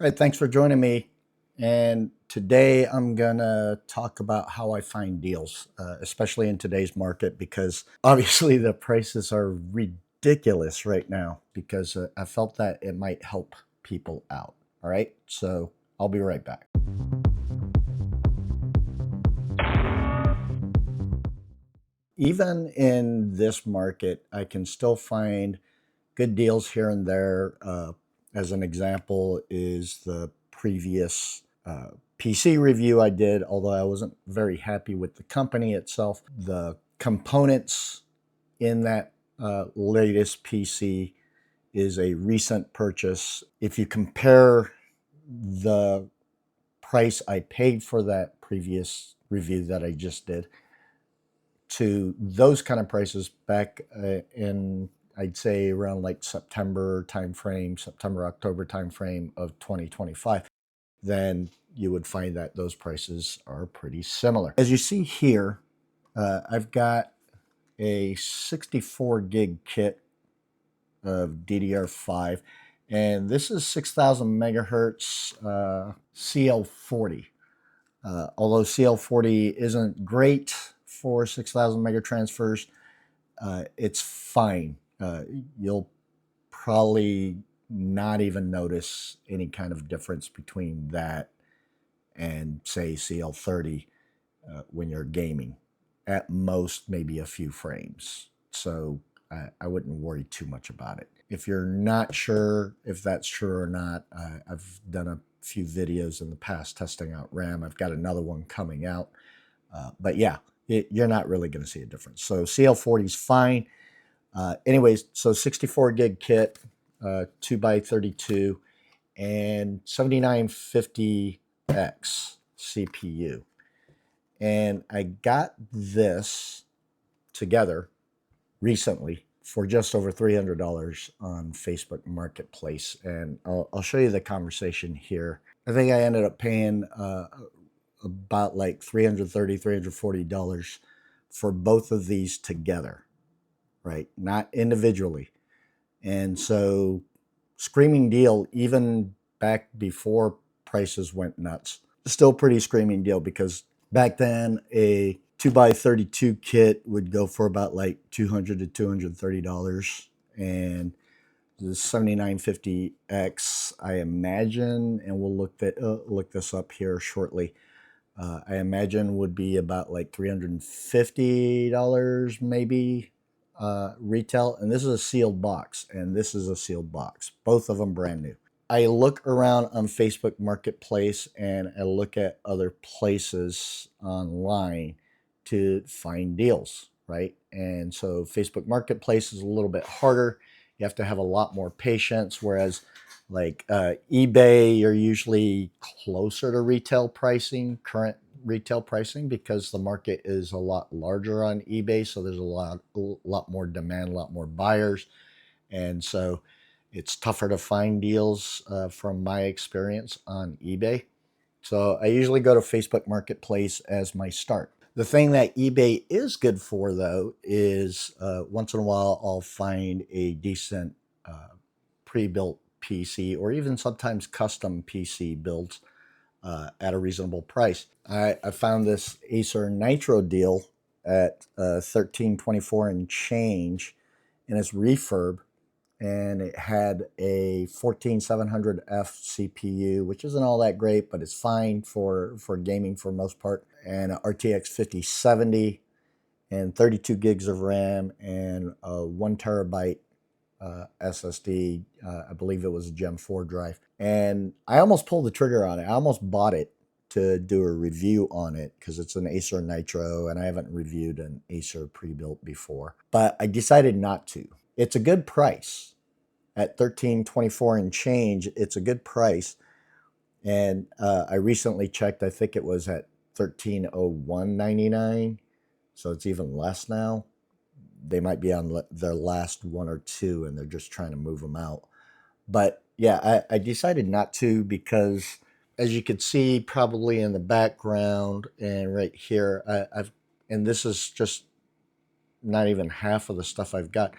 All right, thanks for joining me. And today I'm going to talk about how I find deals, especially in today's market, because obviously the prices are ridiculous right now because I felt that it might help people out. All right, so I'll be right back. Even in this market, I can still find good deals here and there. As an example, is the previous PC review I did, although I wasn't very happy with the company itself. The components in that latest PC is a recent purchase. If you compare the price I paid for that previous review that I just did to those kind of prices back in, I'd say, around like September timeframe, September, October timeframe of 2025, then you would find that those prices are pretty similar. As you see here, I've got a 64 gig kit of DDR5, and this is 6000 megahertz CL40. Although CL40 isn't great for 6000 mega transfers, it's fine. You'll probably not even notice any kind of difference between that and, say, CL30 when you're gaming. At most, maybe a few frames. So I wouldn't worry too much about it. If you're not sure if that's true or not, I've done a few videos in the past testing out RAM. I've got another one coming out. But yeah, you're not really going to see a difference. So CL40 is fine. Anyways, so 64 gig kit, 2x32, and 7950X CPU. And I got this together recently for just over $300 on Facebook Marketplace. And I'll show you the conversation here. I think I ended up paying about like $330, $340 for both of these together, right? Not individually. And so screaming deal, even back before prices went nuts. Still pretty screaming deal because back then a 2x32 kit would go for about like $200 to $230, and the 7950X, I imagine, and we'll look this up here shortly. I imagine would be about like $350 maybe retail, and this is a sealed box, and this is a sealed box. Both of them brand new. I look around on Facebook Marketplace and I look at other places online to find deals, right? And so Facebook Marketplace is a little bit harder. You have to have a lot more patience, whereas like eBay, you're usually closer to retail pricing, current retail pricing, because the market is a lot larger on eBay. So there's a lot more demand, a lot more buyers. And so it's tougher to find deals from my experience on eBay. So I usually go to Facebook Marketplace as my start. The thing that eBay is good for, though, is once in a while I'll find a decent pre-built PC, or even sometimes custom PC builds at a reasonable price. I found this Acer Nitro deal at $1324 and change, and it's refurb, and it had a 14700F CPU, which isn't all that great, but it's fine for gaming for most part, and an RTX 5070, and 32 gigs of RAM, and a 1 terabyte SSD. I believe it was a Gem 4 drive. And I almost pulled the trigger on it. I almost bought it to do a review on it because it's an Acer Nitro, and I haven't reviewed an Acer pre-built before. But I decided not to. It's a good price. At $1324 and change, it's a good price. And I recently checked, I think it was at $1301.99. So it's even less now. They might be on their last one or two, and they're just trying to move them out. But yeah, I decided not to because, as you could see probably in the background and right here, and this is just not even half of the stuff I've got.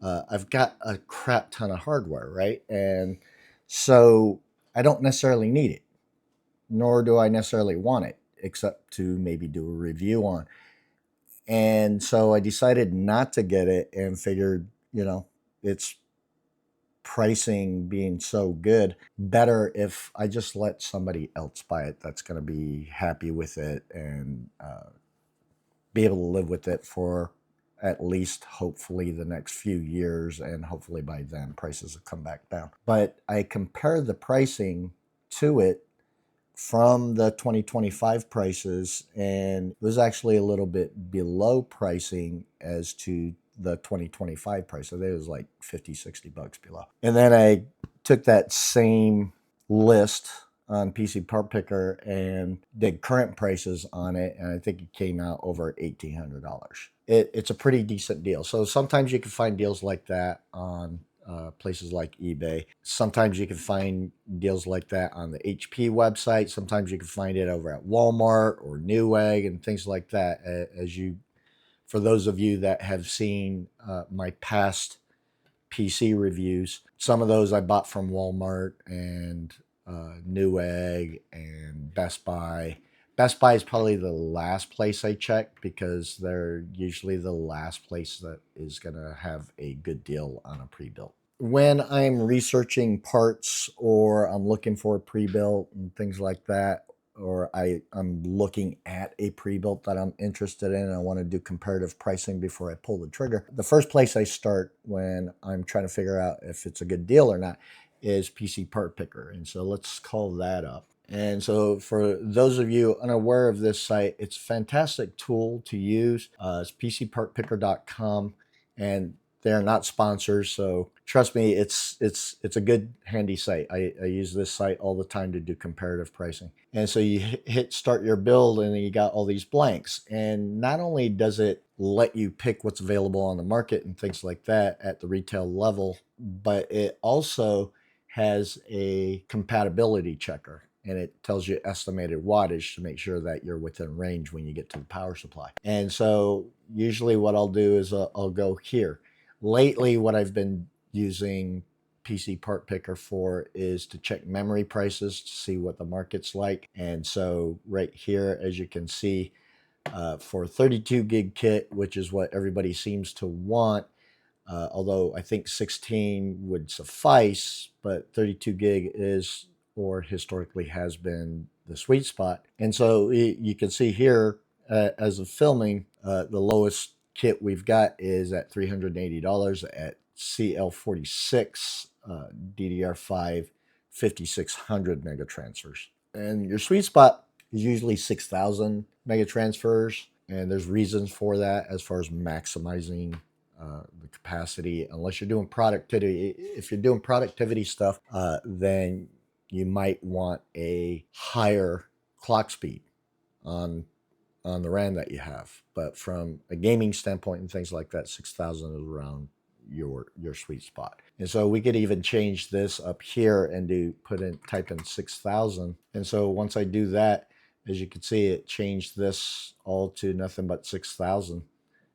I've got a crap ton of hardware, right? And so I don't necessarily need it, nor do I necessarily want it, except to maybe do a review on. And so I decided not to get it and figured, it's pricing being so good, better if I just let somebody else buy it that's going to be happy with it and be able to live with it for at least hopefully the next few years. And hopefully by then prices will come back down. But I compared the pricing to it from the 2025 prices, and it was actually a little bit below pricing as to the 2025 price. So it was like 50, $60 below. And then I took that same list on PC Part Picker and did current prices on it, and I think it came out over $1,800. It's a pretty decent deal. So sometimes you can find deals like that on places like eBay. Sometimes you can find deals like that on the HP website. Sometimes you can find it over at Walmart or Newegg and things like that. For those of you that have seen my past PC reviews, some of those I bought from Walmart and Newegg and Best Buy. Best Buy is probably the last place I check because they're usually the last place that is going to have a good deal on a pre-built. When I'm researching parts or I'm looking for a pre-built and things like that, or I'm looking at a pre-built that I'm interested in and I want to do comparative pricing before I pull the trigger, the first place I start when I'm trying to figure out if it's a good deal or not is PC Part Picker. And so let's call that up. And so for those of you unaware of this site, it's a fantastic tool to use. It's pcpartpicker.com, and they're not sponsors, so trust me, it's a good handy site. I use this site all the time to do comparative pricing. And so you hit start your build and you got all these blanks. And not only does it let you pick what's available on the market and things like that at the retail level, but it also has a compatibility checker, and it tells you estimated wattage to make sure that you're within range when you get to the power supply. And so usually what I'll do is I'll go here. Lately, what I've been using PC Part Picker for is to check memory prices to see what the market's like. And so right here, as you can see, for 32 gig kit, which is what everybody seems to want, although I think 16 would suffice, but 32 gig is, or historically has been, the sweet spot. And so you can see here, as of filming, the lowest kit we've got is at $380 at CL46 DDR5 5600 megatransfers. And your sweet spot is usually 6,000 megatransfers, and there's reasons for that as far as maximizing the capacity. Unless you're doing productivity, if you're doing productivity stuff, then you might want a higher clock speed on the RAM that you have. But from a gaming standpoint and things like that, 6,000 is around your sweet spot. And so we could even change this up here and type in 6,000. And so once I do that, as you can see, it changed this all to nothing but 6,000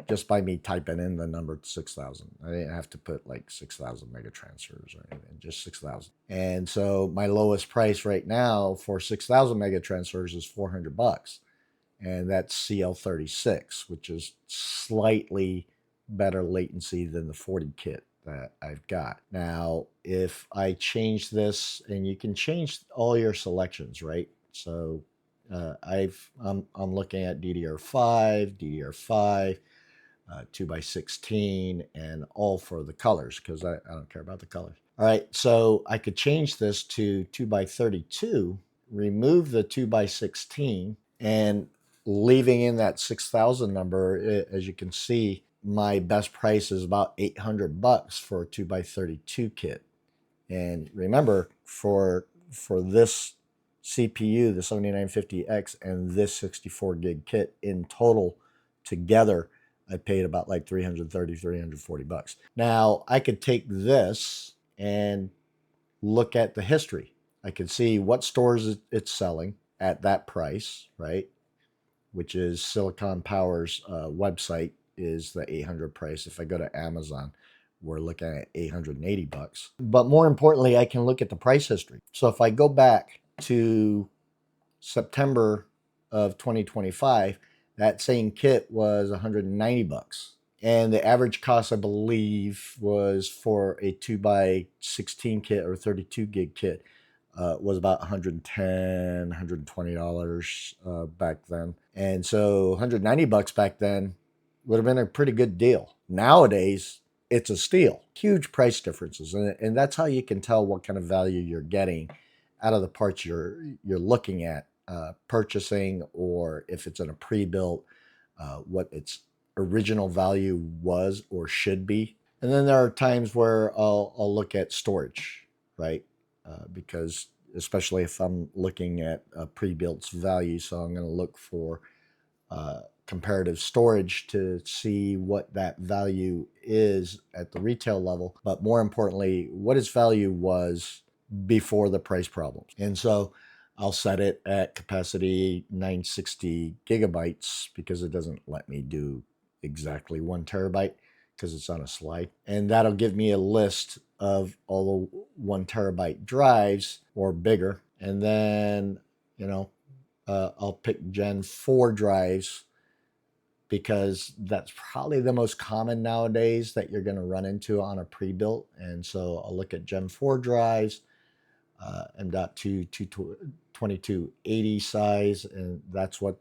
just by me typing in the number 6,000. I didn't have to put like 6,000 megatransfers or anything, just 6,000. And so my lowest price right now for 6,000 megatransfers is $400. And that's CL36, which is slightly better latency than the 40 kit that I've got. Now, if I change this, and you can change all your selections, right? So I'm looking at DDR5, 2x16, and all for the colors because I don't care about the colors. All right, so I could change this to 2x32, remove the 2x16, and leaving in that 6,000 number. As you can see, my best price is about $800 for a 2x32 kit. And remember, for this CPU, the 7950X, and this 64 gig kit in total together, I paid about like $330, $340. Now, I could take this and look at the history. I can see what stores it's selling at that price, right? Which is Silicon Power's website is the 800 price. If I go to Amazon, we're looking at 880 bucks. But more importantly, I can look at the price history. So if I go back to September of 2025, that same kit was 190 bucks. And the average cost, I believe, was for a 2x16 kit or 32 gig kit, was about $110, $120 back then. And so 190 bucks back then would have been a pretty good deal. Nowadays, it's a steal. Huge price differences. And that's how you can tell what kind of value you're getting out of the parts you're looking at purchasing, or if it's in a pre-built, what its original value was or should be. And then there are times where I'll look at storage, right? Because especially if I'm looking at a pre-built's value, so I'm going to look for comparative storage to see what that value is at the retail level, but more importantly, what its value was before the price problems. And so I'll set it at capacity 960 gigabytes because it doesn't let me do exactly 1 terabyte because it's on a slide. And that'll give me a list of all the 1 terabyte drives or bigger. And then, I'll pick Gen 4 drives because that's probably the most common nowadays that you're going to run into on a pre-built. And so I'll look at Gen 4 drives, M.2 2280 size, and that's what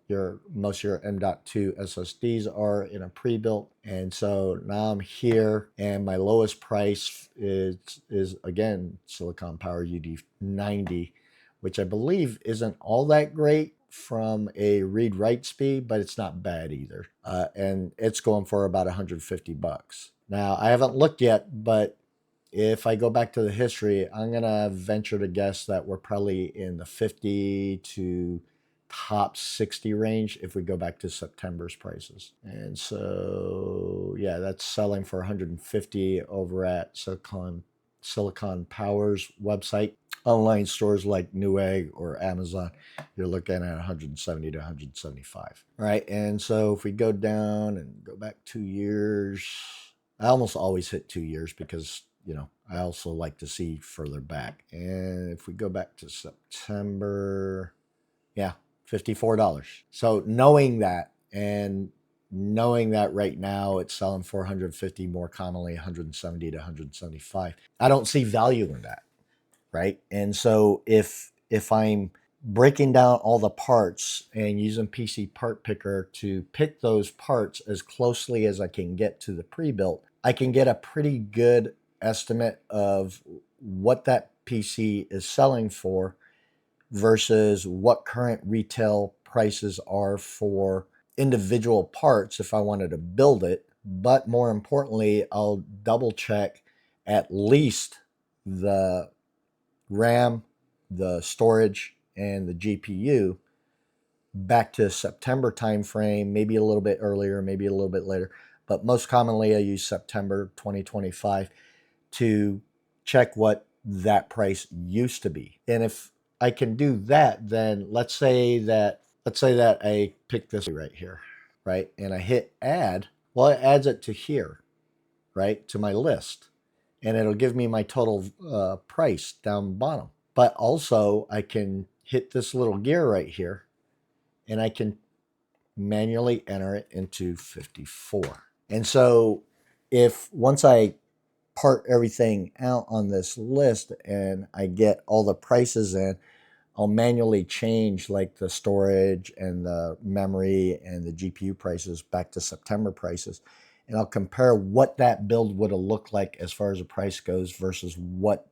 most of your M.2 SSDs are in a pre-built. And so now I'm here, and my lowest price is again Silicon Power UD90, which I believe isn't all that great from a read-write speed, but it's not bad either. And it's going for about 150 bucks. Now, I haven't looked yet, but if I go back to the history, I'm going to venture to guess that we're probably in the 50 to top 60 range if we go back to September's prices. And so, yeah, that's selling for 150 over at Silicon Power's website. Online stores like Newegg or Amazon, you're looking at 170 to 175. Right. And so if we go down and go back 2 years, I almost always hit 2 years because, I also like to see further back. And if we go back to September, yeah, $54. So knowing that, and knowing that right now it's selling for 150, more commonly 170 to 175, I don't see value in that. Right. And so if I'm breaking down all the parts and using PC Part Picker to pick those parts as closely as I can get to the pre-built, I can get a pretty good estimate of what that PC is selling for versus what current retail prices are for individual parts if I wanted to build it. But more importantly, I'll double check at least the RAM, the storage, and the GPU back to September timeframe, maybe a little bit earlier, maybe a little bit later. But most commonly, I use September 2025 to check what that price used to be. And if I can do that, then let's say that I pick this right here, right? And I hit add. Well, it adds it to here, right? To my list. And it'll give me my total price down bottom. But also I can hit this little gear right here and I can manually enter it into 54. And so if once I part everything out on this list and I get all the prices in, I'll manually change like the storage and the memory and the GPU prices back to September prices. And I'll compare what that build would have looked like as far as the price goes versus what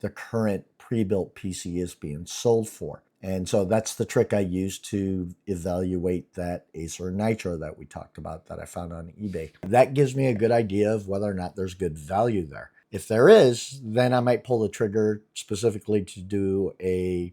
the current pre-built PC is being sold for. And so that's the trick I use to evaluate that Acer Nitro that we talked about that I found on eBay. That gives me a good idea of whether or not there's good value there. If there is, then I might pull the trigger specifically to do a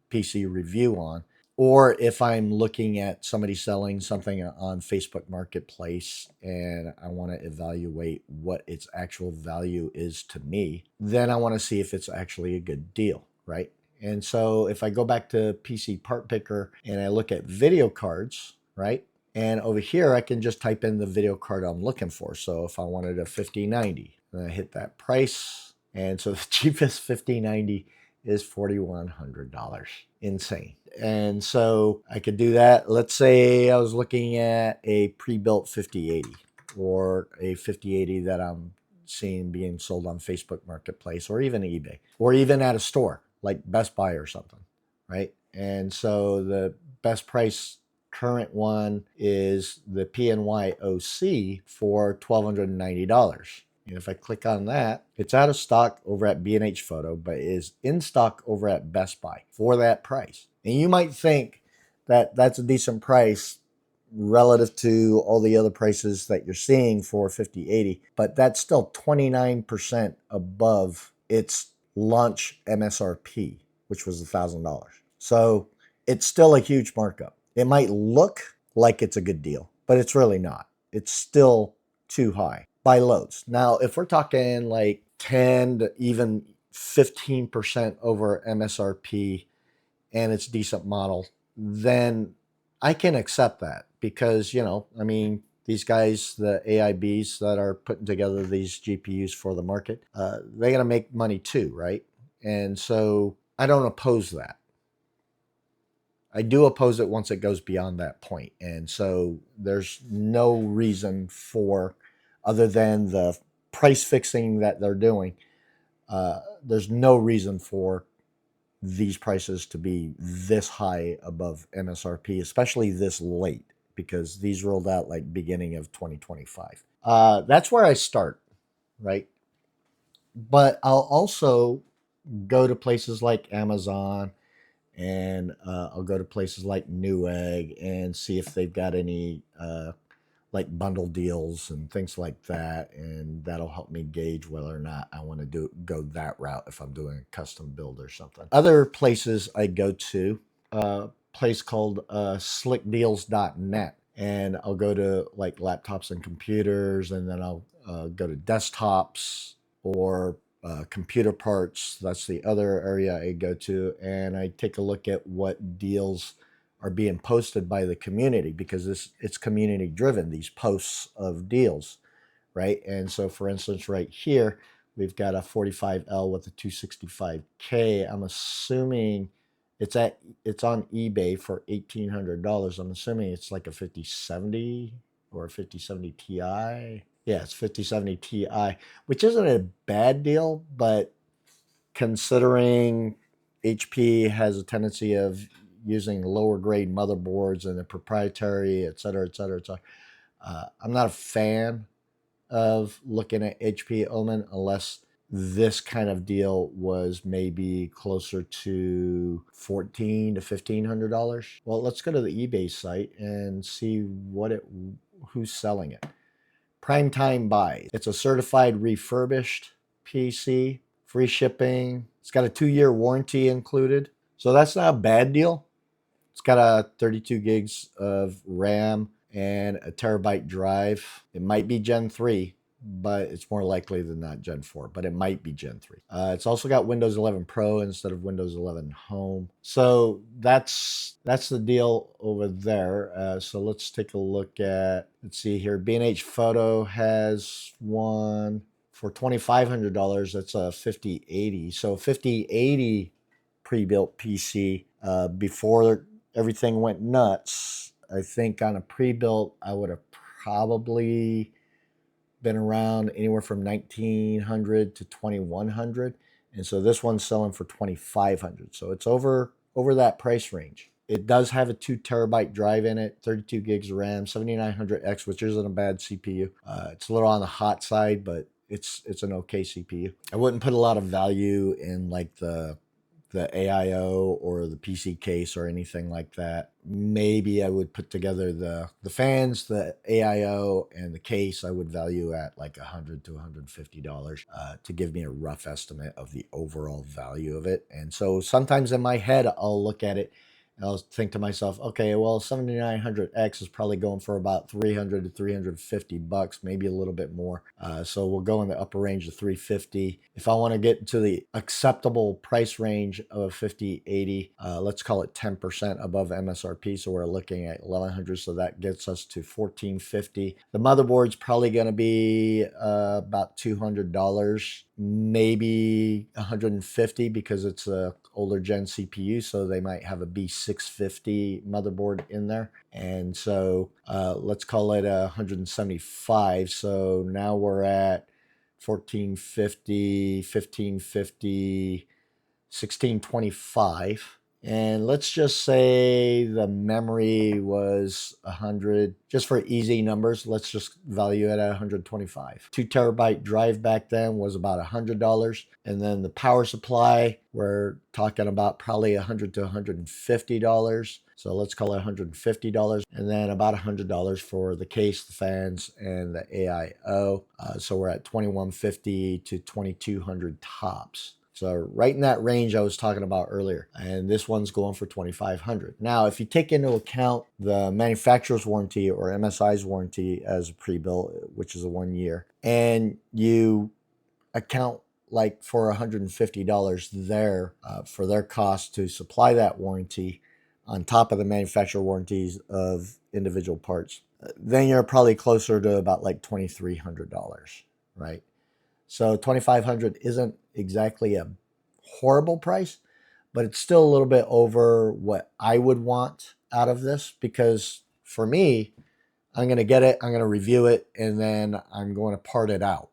PC review on. Or if I'm looking at somebody selling something on Facebook Marketplace and I want to evaluate what its actual value is to me, then I want to see if it's actually a good deal, right? And so if I go back to PC Part Picker and I look at video cards, right? And over here, I can just type in the video card I'm looking for. So if I wanted a 5090, then I hit that price. And so the cheapest 5090 is $4,100. Insane. And so I could do that. Let's say I was looking at a pre-built 5080 or a 5080 that I'm seeing being sold on Facebook Marketplace or even eBay or even at a store like Best Buy or something, right? And so the best price current one is the PNY OC for $1,290. And if I click on that, it's out of stock over at B&H Photo, but is in stock over at Best Buy for that price. And you might think that that's a decent price relative to all the other prices that you're seeing for 5080, but that's still 29% above its launch MSRP, which was $1,000. So it's still a huge markup. It might look like it's a good deal, but it's really not. It's still too high by loads. Now, if we're talking like 10 to even 15% over MSRP and it's a decent model, then I can accept that because, I mean, these guys, the AIBs that are putting together these GPUs for the market, they got to make money too, right? And so I don't oppose that. I do oppose it once it goes beyond that point. And so there's no reason for, other than the price fixing that they're doing, there's no reason for these prices to be this high above MSRP, especially this late, because these rolled out like beginning of 2025. That's where I start, right? But I'll also go to places like Amazon and I'll go to places like Newegg and see if they've got any like bundle deals and things like that, and that'll help me gauge whether or not I want to go that route if I'm doing a custom build or something. Other places I go to, a place called slickdeals.net, and I'll go to like laptops and computers, and then I'll go to desktops or computer parts. That's the other area I go to, and I take a look at what deals are being posted by the community, because it's community driven, these posts of deals, right? And so for instance, right here, we've got a 45L with a 265K. I'm assuming it's on eBay for $1,800. I'm assuming it's like a 5070 or a 5070 Ti. Yeah, it's 5070 Ti, which isn't a bad deal, but considering HP has a tendency of using lower grade motherboards and the proprietary, et cetera, et cetera, et cetera. I'm not a fan of looking at HP Omen unless this kind of deal was maybe closer to $1,400 to $1,500. Well, let's go to the eBay site and see who's selling it. Primetime buys. It's a certified refurbished PC, free shipping. It's got a 2-year warranty included. So that's not a bad deal. It's got a 32 gigs of RAM and a terabyte drive. It might be Gen 3, but it's more likely than not Gen 4, but it might be Gen 3. It's also got Windows 11 Pro instead of Windows 11 Home. So that's the deal over there. So let's take a look at, let's see here. B&H Photo has one for $2,500. That's a 5080. So 5080 pre-built PC before everything went nuts. I think on a pre-built, I would have probably been around anywhere from 1,900 to 2,100, and so this one's selling for 2,500. So it's over that price range. It does have a 2 terabyte drive in it, 32 gigs of RAM, 7900X, which isn't a bad CPU. It's a little on the hot side, but it's an okay CPU. I wouldn't put a lot of value in like the AIO or the PC case or anything like that. Maybe I would put together the fans, the AIO, and the case I would value at like $100 to $150 to give me a rough estimate of the overall value of it. And so sometimes in my head, I'll look at it And I'll think to myself, okay, well, 7900X is probably going for about 300 to 350 bucks, maybe a little bit more. So we'll go in the upper range of 350. If I want to get into the acceptable price range of 5080, let's call it 10% above MSRP. So we're looking at 1100. So that gets us to 1450. The motherboard's probably going to be about $200, maybe 150 because it's a older gen CPU, so they might have a B650 motherboard in there. And so let's call it 175. So now we're at 1450, 1550, 1625. And let's just say the memory was 100. Just for easy numbers, let's just value it at 125. 2 terabyte drive back then was about $100. And then the power supply, we're talking about probably $100 to $150. So let's call it $150. And then about $100 for the case, the fans, and the AIO. So we're at $2,150 to $2,200 tops. So right in that range I was talking about earlier. And this one's going for $2,500. Now, if you take into account the manufacturer's warranty or MSI's warranty as a pre-built, which is a 1 year, and you account like for $150 there for their cost to supply that warranty on top of the manufacturer warranties of individual parts, then you're probably closer to about like $2,300, right? So $2,500 isn't exactly a horrible price, but it's still a little bit over what I would want out of this, because for me, I'm going to get it, I'm going to review it, and then I'm going to part it out,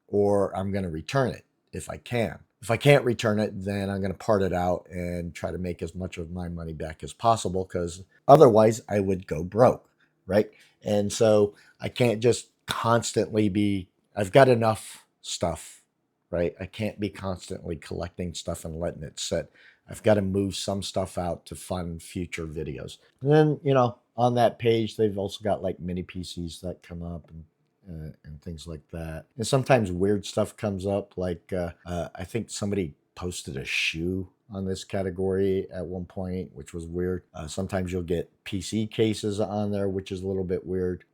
or I'm going to return it if I can. If I can't return it, then I'm going to part it out and try to make as much of my money back as possible, because otherwise I would go broke, right? And so I can't just constantly be, I've got enough stuff, right? I can't be constantly collecting stuff and letting it sit. I've got to move some stuff out to fund future videos. And then, on that page, they've also got like mini PCs that come up and things like that. And sometimes weird stuff comes up. Like I think somebody posted a shoe on this category at one point, which was weird. Sometimes you'll get PC cases on there, which is a little bit weird.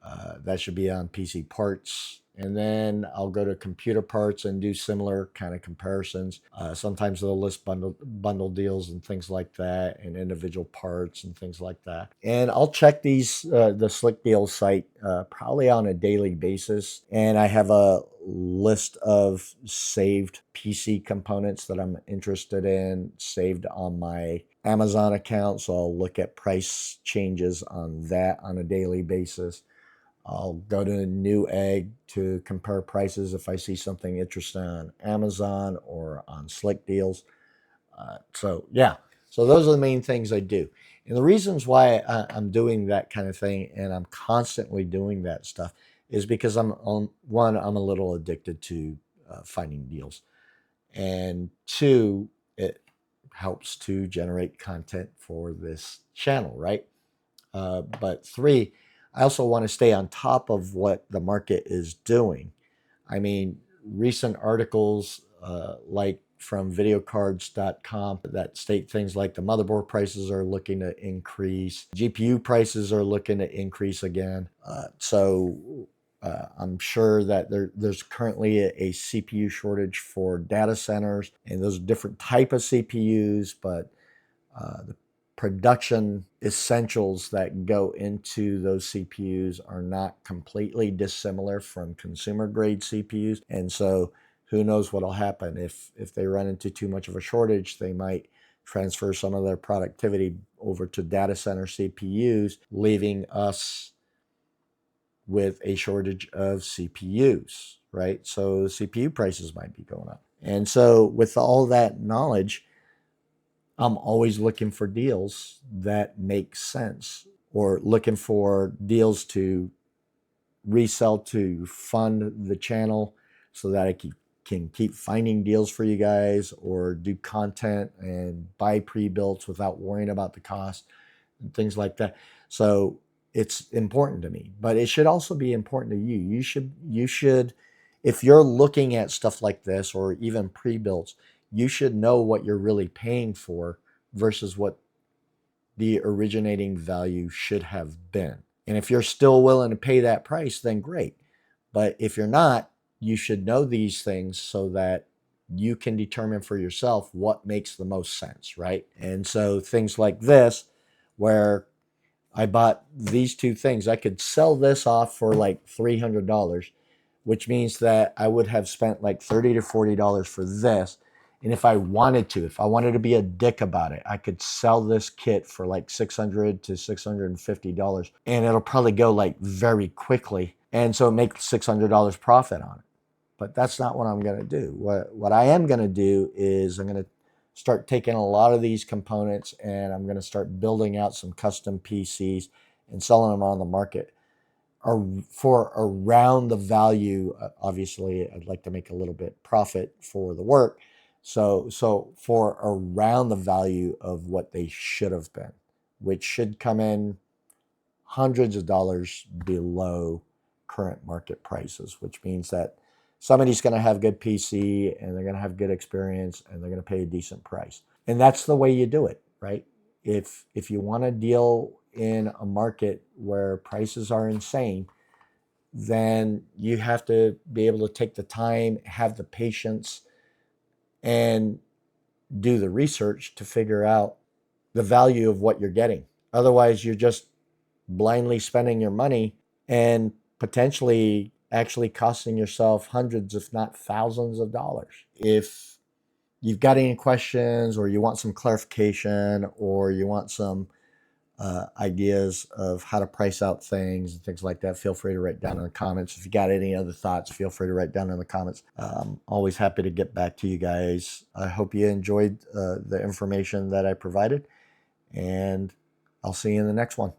That should be on PC Parts. And then I'll go to computer parts and do similar kind of comparisons. Sometimes they'll list bundle deals and things like that, and individual parts and things like that. And I'll check these, the Slick Deals site, probably on a daily basis. And I have a list of saved PC components that I'm interested in, saved on my Amazon account. So I'll look at price changes on that on a daily basis. I'll go to Newegg to compare prices if I see something interesting on Amazon or on Slick Deals. So those are the main things I do. And the reasons why I'm doing that kind of thing, and I'm constantly doing that stuff, is because I'm a little addicted to finding deals. And two, it helps to generate content for this channel, right? But three, I also want to stay on top of what the market is doing. I mean, recent articles like from videocards.com that state things like the motherboard prices are looking to increase, GPU prices are looking to increase again. I'm sure that there's currently a CPU shortage for data centers, and those different type of CPUs, but the production essentials that go into those CPUs are not completely dissimilar from consumer grade CPUs. And so who knows what'll happen if they run into too much of a shortage. They might transfer some of their productivity over to data center CPUs, leaving us with a shortage of CPUs, right? So CPU prices might be going up. And so with all that knowledge, I'm always looking for deals that make sense, or looking for deals to resell to fund the channel so that I can keep finding deals for you guys, or do content and buy pre-builts without worrying about the cost and things like that. So it's important to me, but it should also be important to you. You should, if you're looking at stuff like this or even pre-builts, you should know what you're really paying for versus what the originating value should have been. And if you're still willing to pay that price, then great. But if you're not, you should know these things so that you can determine for yourself what makes the most sense, right? And so things like this, where I bought these two things, I could sell this off for like $300, which means that I would have spent like $30 to $40 for this. And if I wanted to, if I wanted to be a dick about it, I could sell this kit for like $600 to $650, and it'll probably go like very quickly. And so make $600 profit on it. But that's not what I'm going to do. What I am going to do is I'm going to start taking a lot of these components and I'm going to start building out some custom PCs and selling them on the market for around the value. Obviously, I'd like to make a little bit profit for the work. So for around the value of what they should have been, which should come in hundreds of dollars below current market prices, which means that somebody's going to have good PC and they're going to have good experience and they're going to pay a decent price. And that's the way you do it, right? If you want to deal in a market where prices are insane, then you have to be able to take the time, have the patience, and do the research to figure out the value of what you're getting. Otherwise, you're just blindly spending your money and potentially actually costing yourself hundreds, if not thousands of dollars. If you've got any questions or you want some clarification or you want some ideas of how to price out things and things like that, feel free to write down in the comments. If you got any other thoughts, feel free to write down in the comments. Always happy to get back to you guys. I hope you enjoyed the information that I provided, and I'll see you in the next one.